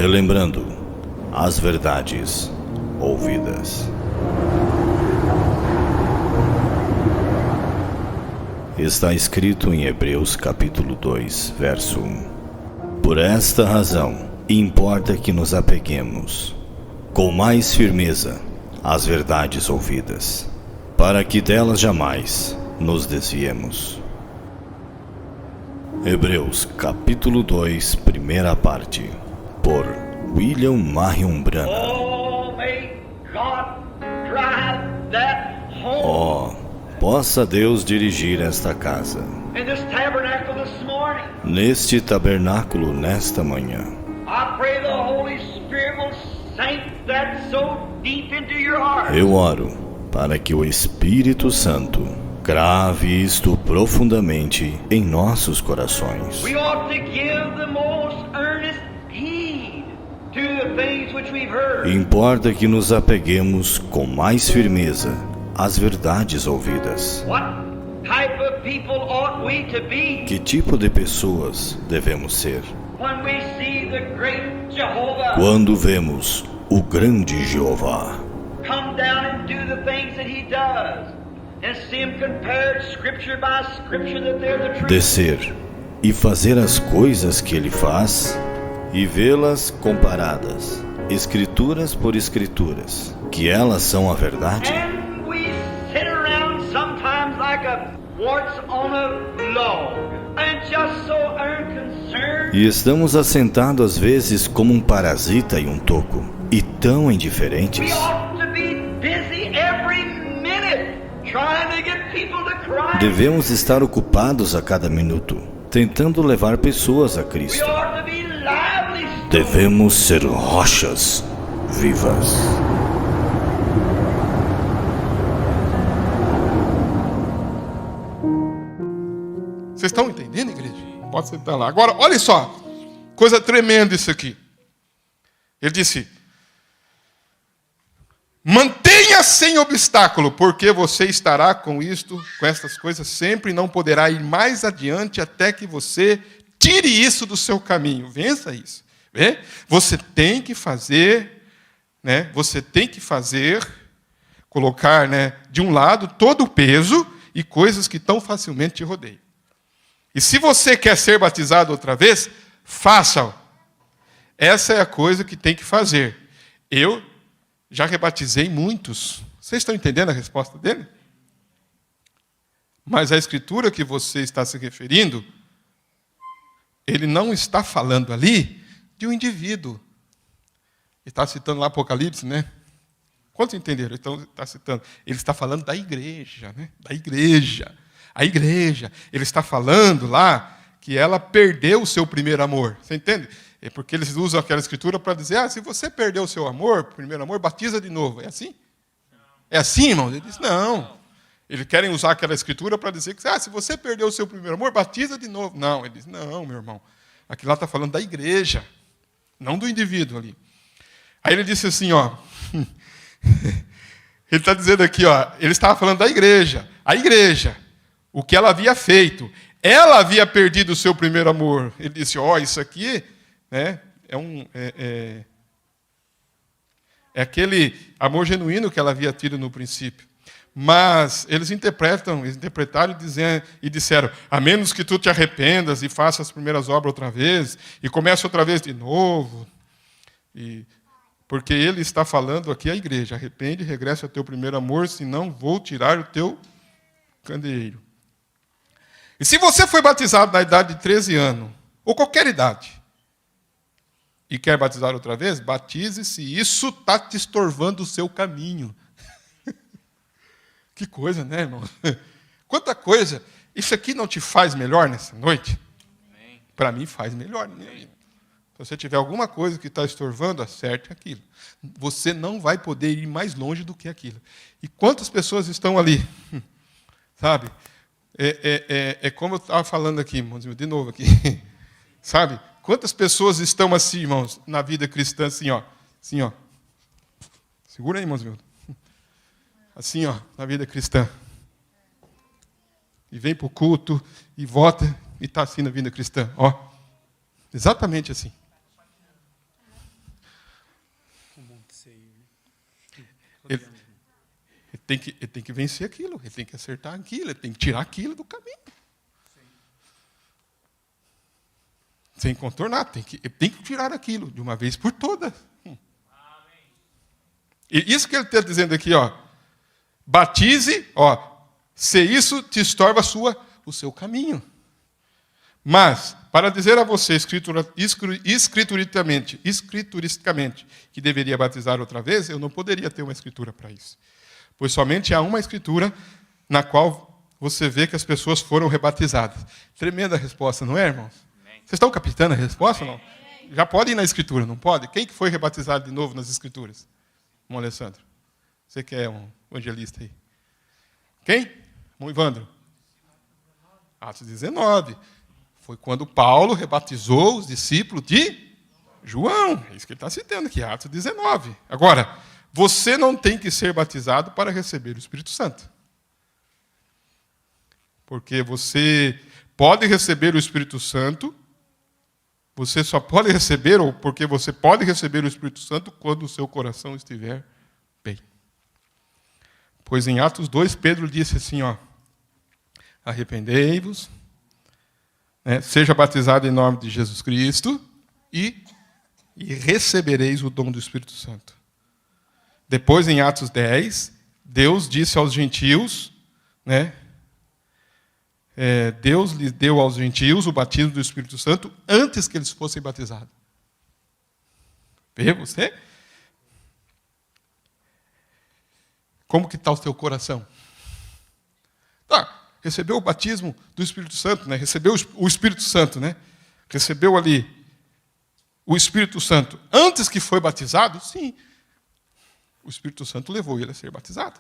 relembrando as verdades ouvidas. Está escrito em Hebreus capítulo 2, verso 1. Por esta razão, importa que nos apeguemos com mais firmeza às verdades ouvidas, para que delas jamais nos desviemos. Hebreus capítulo 2, primeira parte, por William Marion Branham. Possa Deus dirigir esta casa, neste tabernáculo nesta manhã. Eu oro para que o Espírito Santo grave isto profundamente em nossos corações. Importa que nos apeguemos com mais firmeza às verdades ouvidas. Que tipo de pessoas devemos ser quando vemos o grande Jeová descer e fazer as coisas que ele faz e vê-las comparadas, escrituras por escrituras, que elas são a verdade? E estamos assentados às vezes como um parasita em um toco, e tão indiferentes. Devemos estar ocupados a cada minuto, tentando levar pessoas a Cristo. Devemos ser rochas vivas. Vocês estão entendendo, igreja? Pode sentar lá. Agora, olha só. Coisa tremenda isso aqui. Ele disse: mantenha sem obstáculo, porque você estará com isto, com estas coisas sempre, e não poderá ir mais adiante até que você tire isso do seu caminho. Vença isso. Vê? Você tem que fazer, né? Você tem que fazer, colocar, né, de um lado todo o peso e coisas que tão facilmente te rodeiam. E se você quer ser batizado outra vez, faça-o. Essa é a coisa que tem que fazer. Eu já rebatizei muitos. Vocês estão entendendo a resposta dele? Mas a escritura que você está se referindo, ele não está falando ali de um indivíduo. Ele está citando lá Apocalipse, né? Quantos entenderam? Então, está citando. Ele está falando da igreja, né? Da igreja. A igreja, ele está falando lá que ela perdeu o seu primeiro amor. Você entende? É porque eles usam aquela escritura para dizer, se você perdeu o seu amor, primeiro amor, batiza de novo. É assim? É assim, irmão? Ele diz, não. Eles querem usar aquela escritura para dizer que, se você perdeu o seu primeiro amor, batiza de novo. Não, ele diz, não, meu irmão. Aqui lá está falando da igreja, não do indivíduo ali. Aí ele disse assim, ele está dizendo aqui, ele estava falando da igreja. A igreja. O que ela havia feito. Ela havia perdido o seu primeiro amor. Ele disse, isso aqui, né, é aquele amor genuíno que ela havia tido no princípio. Mas eles interpretaram e disseram, a menos que tu te arrependas e faças as primeiras obras outra vez, e comece outra vez de novo. Porque ele está falando aqui à igreja, arrepende e regressa ao teu primeiro amor, senão vou tirar o teu candeeiro. E se você foi batizado na idade de 13 anos, ou qualquer idade, e quer batizar outra vez, batize se isso está te estorvando o seu caminho. Que coisa, né, irmão? Quanta coisa. Isso aqui não te faz melhor nessa noite? Para mim faz melhor. Se você tiver alguma coisa que está estorvando, acerte aquilo. Você não vai poder ir mais longe do que aquilo. E quantas pessoas estão ali? Sabe? É como eu estava falando aqui, irmãos, de novo aqui. Sabe? Quantas pessoas estão assim, irmãos, na vida cristã, assim, Assim, Segura aí, irmãos. Assim, na vida cristã. E vem para o culto, e vota, e está assim na vida cristã. Exatamente assim. Ele tem que vencer aquilo, ele tem que acertar aquilo, ele tem que tirar aquilo do caminho. Sem contornar, ele tem que tirar aquilo de uma vez por todas. E isso que ele está dizendo aqui, ó, batize, ó, se isso te estorva o seu caminho. Mas, para dizer a você, escrituristicamente, que deveria batizar outra vez, eu não poderia ter uma escritura para isso. Pois somente há uma escritura na qual você vê que as pessoas foram rebatizadas. Tremenda resposta, não é, irmãos? Vocês estão captando a resposta ou não? Já pode ir na escritura, não pode? Quem que foi rebatizado de novo nas escrituras? Irmão Alessandro. Você que é um evangelista aí. Quem? Irmão Ivandro. Atos 19. Foi quando Paulo rebatizou os discípulos de João. É isso que ele está citando aqui, Atos 19. Agora, você não tem que ser batizado para receber o Espírito Santo. Porque você pode receber o Espírito Santo, você só pode receber, ou porque você pode receber o Espírito Santo quando o seu coração estiver bem. Pois em Atos 2, Pedro disse assim, ó, arrependei-vos, seja batizado em nome de Jesus Cristo e recebereis o dom do Espírito Santo. Depois, em Atos 10, Deus disse aos gentios, Deus lhe deu aos gentios o batismo do Espírito Santo antes que eles fossem batizados. Vê você? Como que está o teu coração? Recebeu o batismo do Espírito Santo, recebeu o Espírito Santo, recebeu ali o Espírito Santo antes que foi batizado? Sim. O Espírito Santo levou ele a ser batizado.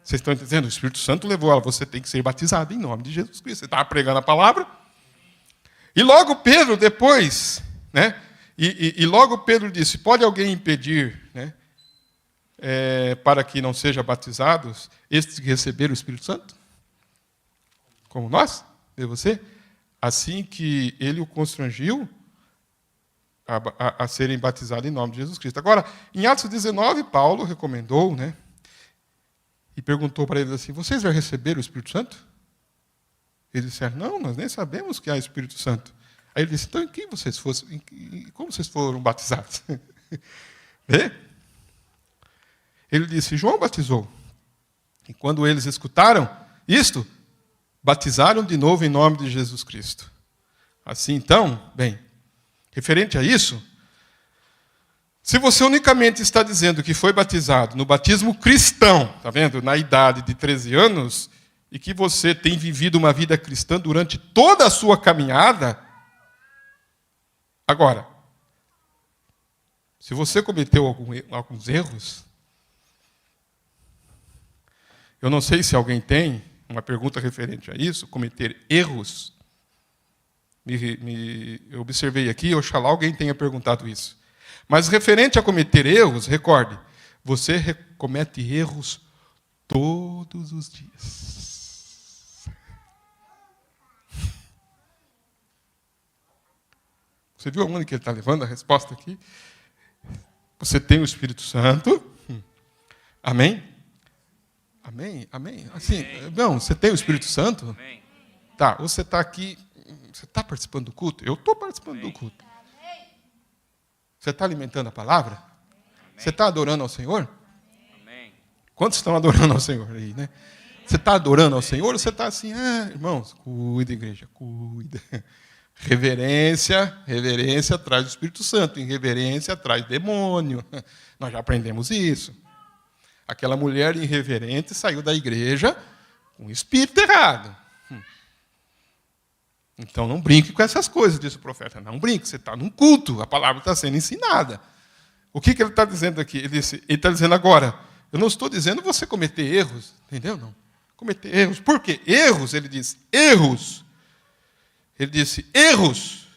Vocês estão entendendo? O Espírito Santo levou ela, você tem que ser batizado em nome de Jesus Cristo. Você estava pregando a palavra. E logo Pedro depois, e logo Pedro disse, pode alguém impedir, para que não sejam batizados, estes que receberam o Espírito Santo? Como nós, de você? Assim que ele o constrangiu a serem batizados em nome de Jesus Cristo. Agora, em Atos 19, Paulo recomendou, e perguntou para eles assim, vocês já receberam o Espírito Santo? Eles disseram, não, nós nem sabemos que há Espírito Santo. Aí ele disse, então como vocês foram batizados? Vê? Ele disse, João batizou. E quando eles escutaram isto, batizaram de novo em nome de Jesus Cristo. Assim, então, bem, referente a isso, se você unicamente está dizendo que foi batizado no batismo cristão, está vendo, na idade de 13 anos, e que você tem vivido uma vida cristã durante toda a sua caminhada, agora, se você cometeu alguns erros, eu não sei se alguém tem uma pergunta referente a isso, cometer erros. Eu observei aqui, oxalá alguém tenha perguntado isso. Mas referente a cometer erros, recorde, você comete erros todos os dias. Você viu aonde que ele está levando a resposta aqui? Você tem o Espírito Santo. Amém? Amém? Amém? Assim, não, você tem o Espírito Santo? Amém. Tá, você está aqui, você está participando do culto? Eu estou participando do culto. Você está alimentando a palavra? Amém. Você está adorando ao Senhor? Amém. Quantos estão adorando ao Senhor aí, Você está adorando ao Senhor ou você está assim, irmãos, cuida, igreja, cuida. Reverência traz o Espírito Santo, irreverência traz demônio. Nós já aprendemos isso. Aquela mulher irreverente saiu da igreja com o espírito errado. Então não brinque com essas coisas, disse o profeta. Não brinque, você está num culto, a palavra está sendo ensinada. O que ele está dizendo aqui? Ele está dizendo agora, eu não estou dizendo você cometer erros, entendeu? Não. Cometer erros. Por quê? Erros, ele diz, erros. Ele disse, erros.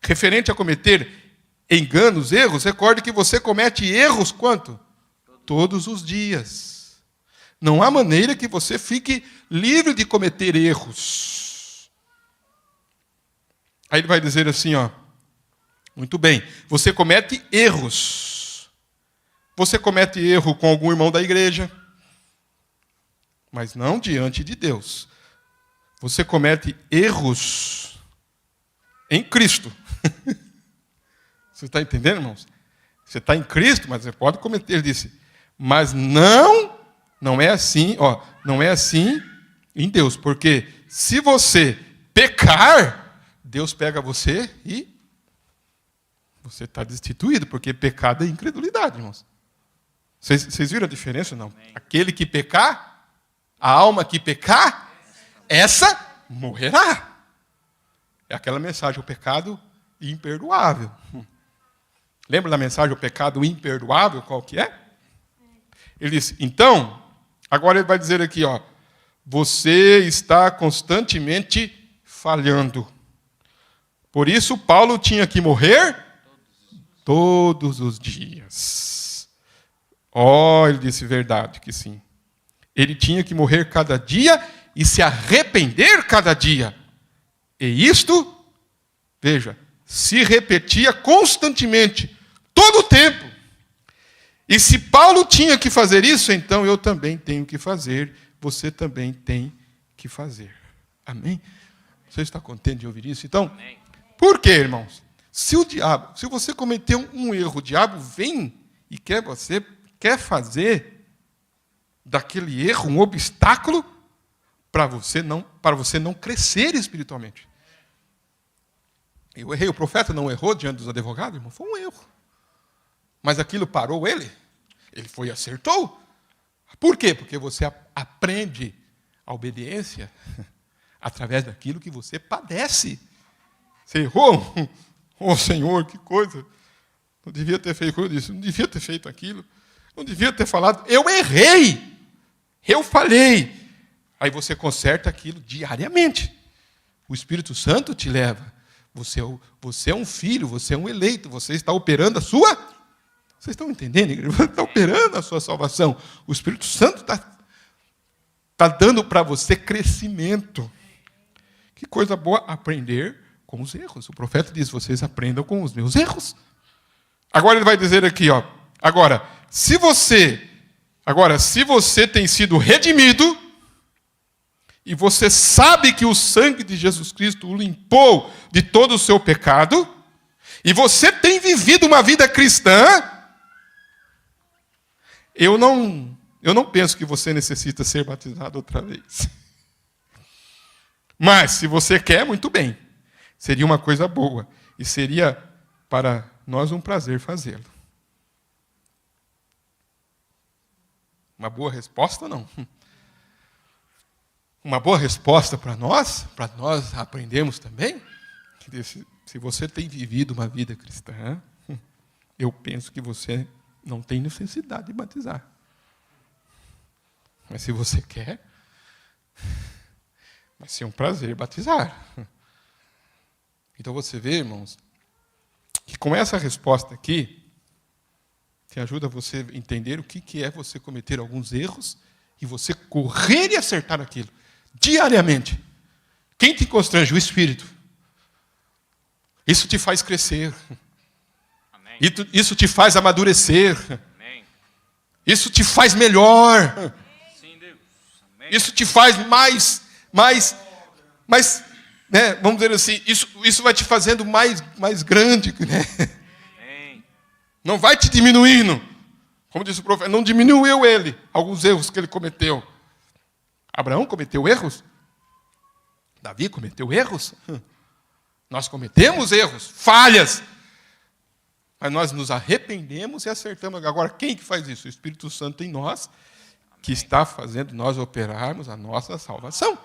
Referente a cometer enganos, erros, recorde que você comete erros quanto? Todos os dias. Não há maneira que você fique livre de cometer erros. Aí ele vai dizer assim, muito bem, você comete erros. Você comete erro com algum irmão da igreja, mas não diante de Deus. Você comete erros em Cristo. Você está entendendo, irmãos? Você está em Cristo, mas você pode cometer, ele disse, mas não é assim, não é assim em Deus, porque se você pecar, Deus pega você e você está destituído, porque pecado é incredulidade, irmãos. Vocês viram a diferença? Não. Aquele que pecar, a alma que pecar, essa morrerá. É aquela mensagem, o pecado imperdoável. Lembra da mensagem, o pecado imperdoável, qual que é? Ele disse, então, agora ele vai dizer aqui, você está constantemente falhando. Por isso, Paulo tinha que morrer todos os dias. Ele disse verdade que sim. Ele tinha que morrer cada dia e se arrepender cada dia. E isto, veja, se repetia constantemente, todo o tempo. E se Paulo tinha que fazer isso, então eu também tenho que fazer, você também tem que fazer. Amém? Você está contente de ouvir isso? Então, por quê, irmãos? Se você cometeu um erro, o diabo vem e quer fazer daquele erro um obstáculo para você não crescer espiritualmente. Eu errei, o profeta não errou diante dos advogados, irmão, foi um erro. Mas aquilo parou ele? Ele foi e acertou. Por quê? Porque você aprende a obediência através daquilo que você padece. Você errou? Oh, Senhor, que coisa. Não devia ter feito isso, não devia ter feito aquilo. Não devia ter falado. Eu errei. Eu falhei. Aí você conserta aquilo diariamente. O Espírito Santo te leva. Você é um filho, você é um eleito, você está operando a sua... Vocês estão entendendo, igreja? Você está operando a sua salvação. O Espírito Santo está dando para você crescimento. Que coisa boa aprender com os erros. O profeta diz, vocês aprendam com os meus erros. Agora ele vai dizer aqui, agora, se você tem sido redimido, e você sabe que o sangue de Jesus Cristo o limpou de todo o seu pecado, e você tem vivido uma vida cristã, eu não penso que você necessita ser batizado outra vez. Mas, se você quer, muito bem. Seria uma coisa boa. E seria para nós um prazer fazê-lo. Uma boa resposta, não. Uma boa resposta para nós aprendermos também. Se você tem vivido uma vida cristã, eu penso que você não tem necessidade de batizar. Mas se você quer, vai ser um prazer batizar. Então você vê, irmãos, que com essa resposta aqui, que ajuda você a entender o que é você cometer alguns erros e você correr e acertar aquilo diariamente. Quem te constrange? O Espírito. Isso te faz crescer. Amém. Isso te faz amadurecer. Amém. Isso te faz melhor. Sim, Deus. Amém. Isso te faz mais né, vamos dizer assim, isso vai te fazendo mais grande. Né? Amém. Não vai te diminuindo. Como disse o profeta, não diminuiu ele alguns erros que ele cometeu. Abraão cometeu erros. Davi cometeu erros. Nós cometemos erros, falhas. Mas nós nos arrependemos e acertamos. Agora, quem que faz isso? O Espírito Santo em nós, que está fazendo nós operarmos a nossa salvação.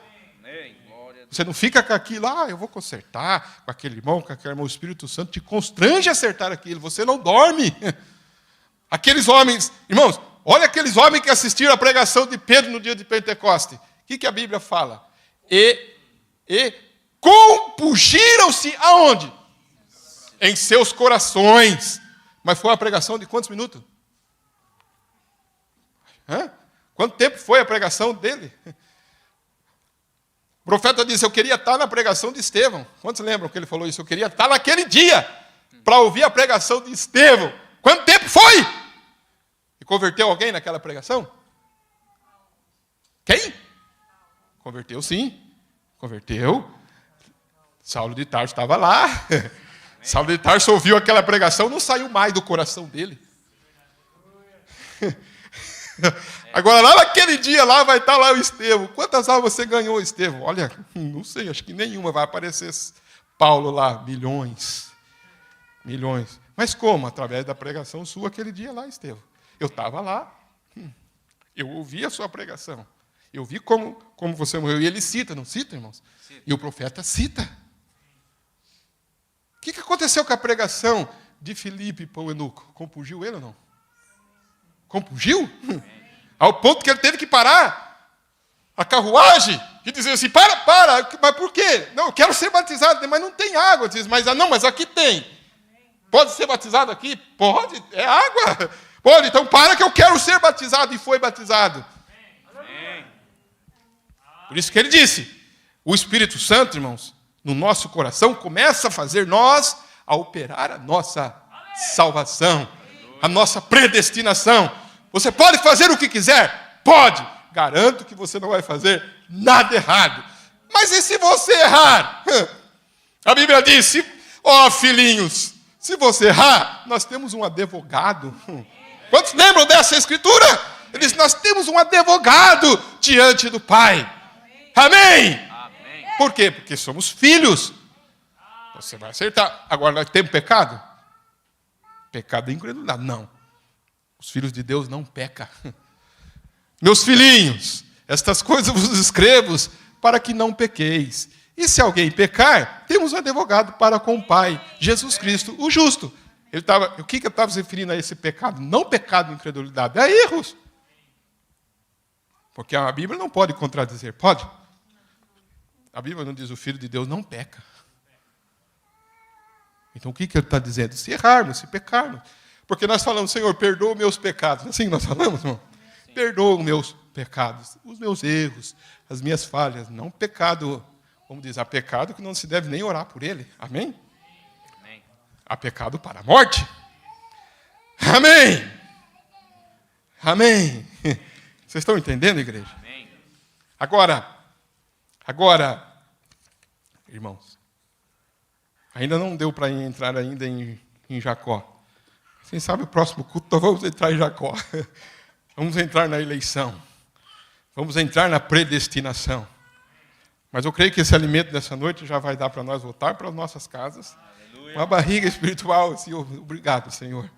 Você não fica com aquilo, eu vou consertar com aquele irmão, com aquele irmão. O Espírito Santo te constrange a acertar aquilo. Você não dorme. Aqueles homens, irmãos, olha aqueles homens que assistiram a pregação de Pedro no dia de Pentecoste. O que a Bíblia fala? E compungiram-se aonde? Em seus corações. Mas foi uma pregação de quantos minutos? Quanto tempo foi a pregação dele? O profeta disse, eu queria estar na pregação de Estevão. Quantos lembram que ele falou isso? Eu queria estar naquele dia para ouvir a pregação de Estevão. Quanto tempo foi? Converteu alguém naquela pregação? Quem? Converteu, sim. Converteu. Saulo de Tarso estava lá. Saulo de Tarso ouviu aquela pregação, não saiu mais do coração dele. Agora, lá naquele dia, lá vai estar lá o Estevão. Quantas almas você ganhou, Estevão? Olha, não sei, acho que nenhuma. Vai aparecer Paulo lá, milhões. Milhões. Mas como? Através da pregação sua aquele dia lá, Estevão. Eu estava lá. Eu ouvi a sua pregação. Eu vi como você morreu. E ele cita, não cita, irmãos? Cita. E o profeta cita. O que aconteceu com a pregação de Filipe para o eunuco? Compungiu ele ou não? Compungiu? Ao ponto que ele teve que parar a carruagem e dizer assim, para, mas por quê? Não, eu quero ser batizado, mas não tem água. Diz, mas aqui tem. Pode ser batizado aqui? Pode, é água. Pode, então para que eu quero ser batizado. E foi batizado. Por isso que ele disse, o Espírito Santo, irmãos, no nosso coração, começa a fazer nós a operar a nossa salvação, a nossa predestinação. Você pode fazer o que quiser? Pode. Garanto que você não vai fazer nada errado. Mas e se você errar? A Bíblia diz, filhinhos, se você errar, nós temos um advogado. Quantos lembram dessa escritura? Ele diz, nós temos um advogado diante do Pai. Amém? Amém? Por quê? Porque somos filhos. Você vai acertar. Agora, nós temos pecado? Pecado é incredulidade. Não. Os filhos de Deus não pecam. Meus filhinhos, estas coisas vos escrevo para que não pequeis. E se alguém pecar, temos um advogado para com o Pai, Jesus Cristo, o justo. O que eu estava se referindo a esse pecado? Não pecado de incredulidade, é erros. Porque a Bíblia não pode contradizer, pode? A Bíblia não diz o Filho de Deus não peca. Então o que ele está dizendo? Se errarmos, se pecarmos. Porque nós falamos, Senhor, perdoa meus pecados. Assim nós falamos, irmão? Sim. Perdoa os meus pecados, os meus erros, as minhas falhas. Não pecado, vamos dizer, há pecado que não se deve nem orar por ele. Amém? Amém. Há pecado para a morte. Amém. Amém. Vocês estão entendendo, igreja? Amém. Agora, irmãos, ainda não deu para entrar ainda em Jacó. Quem sabe o próximo culto nós vamos entrar em Jacó. Vamos entrar na eleição. Vamos entrar na predestinação. Mas eu creio que esse alimento dessa noite já vai dar para nós voltar para as nossas casas. Aleluia. Uma barriga espiritual. Senhor, obrigado, Senhor.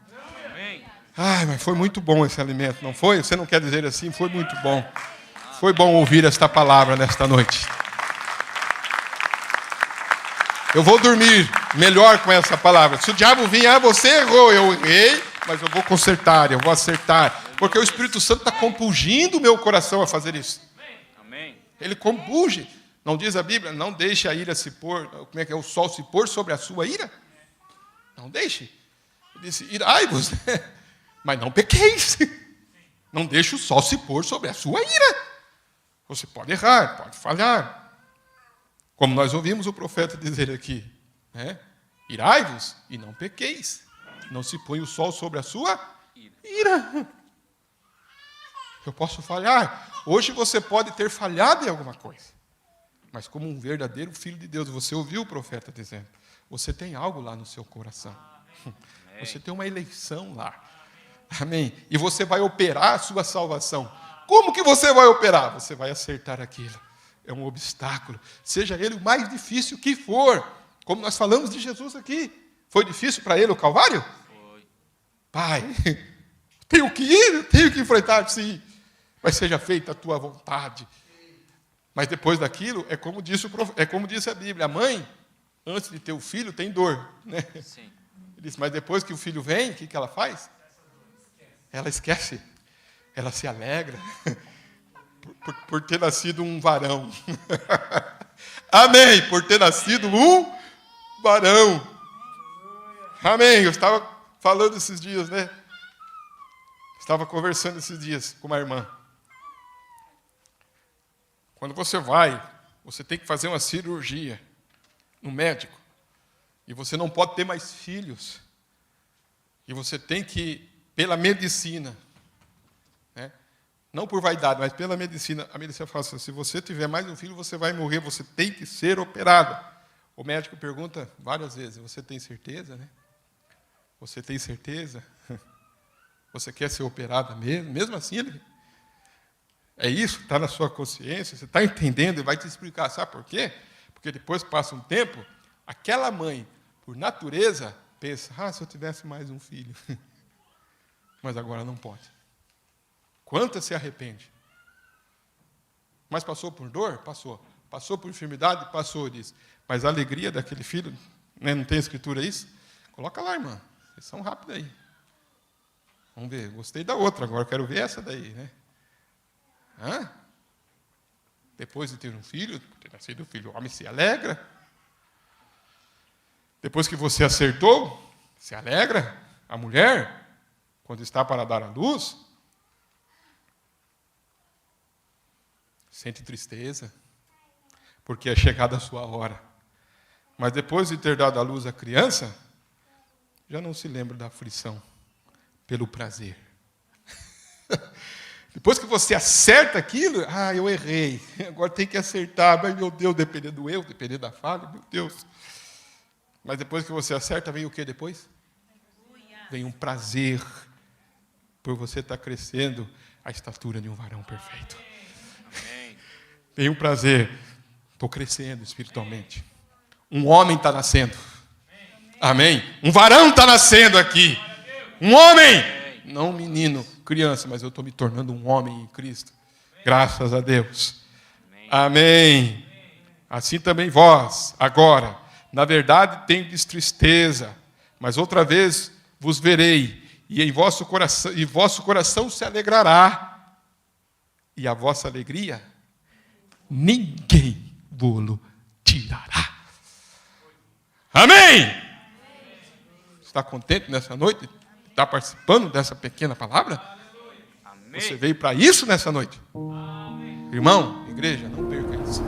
Amém. Ai, mas foi muito bom esse alimento, não foi? Você não quer dizer assim? Foi muito bom. Foi bom ouvir esta palavra nesta noite. Eu vou dormir melhor com essa palavra. Se o diabo vir, você errou, eu errei, mas eu vou consertar, eu vou acertar. Porque o Espírito Santo está compungindo o meu coração a fazer isso. Amém. Ele compunge. Não diz a Bíblia, não deixe a ira se pôr, como é que é, o sol se pôr sobre a sua ira? Não deixe. Ele disse, irai-vos, mas não pequeis. Não deixe o sol se pôr sobre a sua ira. Você pode errar, pode falhar. Como nós ouvimos o profeta dizer aqui, né? Irai-vos e não pequeis. Não se põe o sol sobre a sua ira. Eu posso falhar. Hoje você pode ter falhado em alguma coisa. Mas como um verdadeiro filho de Deus, você ouviu o profeta dizendo, você tem algo lá no seu coração. Você tem uma eleição lá. Amém? E você vai operar a sua salvação. Como que você vai operar? Você vai acertar aquilo. É um obstáculo. Seja ele o mais difícil que for. Como nós falamos de Jesus aqui. Foi difícil para ele o Calvário? Foi. Pai, tenho que ir, tenho que enfrentar, sim. Mas seja feita a tua vontade. Mas depois daquilo, é como disse a Bíblia. A mãe, antes de ter o filho, tem dor. Né? Sim. Ele disse, mas depois que o filho vem, o que ela faz? Ela esquece. Ela se alegra. Por ter nascido um varão. Amém. Por ter nascido um varão. Amém. Eu estava falando esses dias, né? Estava conversando esses dias com uma irmã. Quando você tem que fazer uma cirurgia no médico. E você não pode ter mais filhos. E você tem que, pela medicina, Não por vaidade, mas pela medicina. A medicina fala assim, se você tiver mais um filho, você vai morrer, você tem que ser operado. O médico pergunta várias vezes, você tem certeza, né? Você tem certeza? Você quer ser operada mesmo? Mesmo assim, ele... É isso, está na sua consciência, você está entendendo, ele vai te explicar. Sabe por quê? Porque depois passa um tempo, aquela mãe, por natureza, pensa, se eu tivesse mais um filho. Mas agora não pode. Quantas se arrepende? Mas passou por dor? Passou. Passou por enfermidade? Passou, diz. Mas a alegria daquele filho, né, não tem escritura isso? Coloca lá, irmã. Vocês são rápidos aí. Vamos ver. Gostei da outra, agora quero ver essa daí, né? Depois de ter um filho, ter nascido um filho, o homem se alegra. Depois que você acertou, se alegra. A mulher, quando está para dar à luz, sente tristeza, porque é chegada a sua hora. Mas depois de ter dado à luz a criança, já não se lembra da aflição, pelo prazer. Depois que você acerta aquilo, eu errei, agora tem que acertar, mas meu Deus, dependendo do erro, dependendo da falha, meu Deus. Mas depois que você acerta, vem o que depois? Vem um prazer, por você estar crescendo a estatura de um varão perfeito. Vem um prazer, estou crescendo espiritualmente. Um homem está nascendo. Amém? Um varão está nascendo aqui. Um homem! Não um menino, criança, mas eu estou me tornando um homem em Cristo. Graças a Deus. Amém. Assim também vós, agora, na verdade tendes tristeza, mas outra vez vos verei, e vosso coração se alegrará, e a vossa alegria ninguém vô-lo tirará. Amém? Está contente nessa noite? Está participando dessa pequena palavra? Amém. Você veio para isso nessa noite? Amém. Irmão, igreja, não perca isso.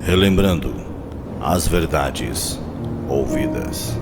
Relembrando as verdades ouvidas.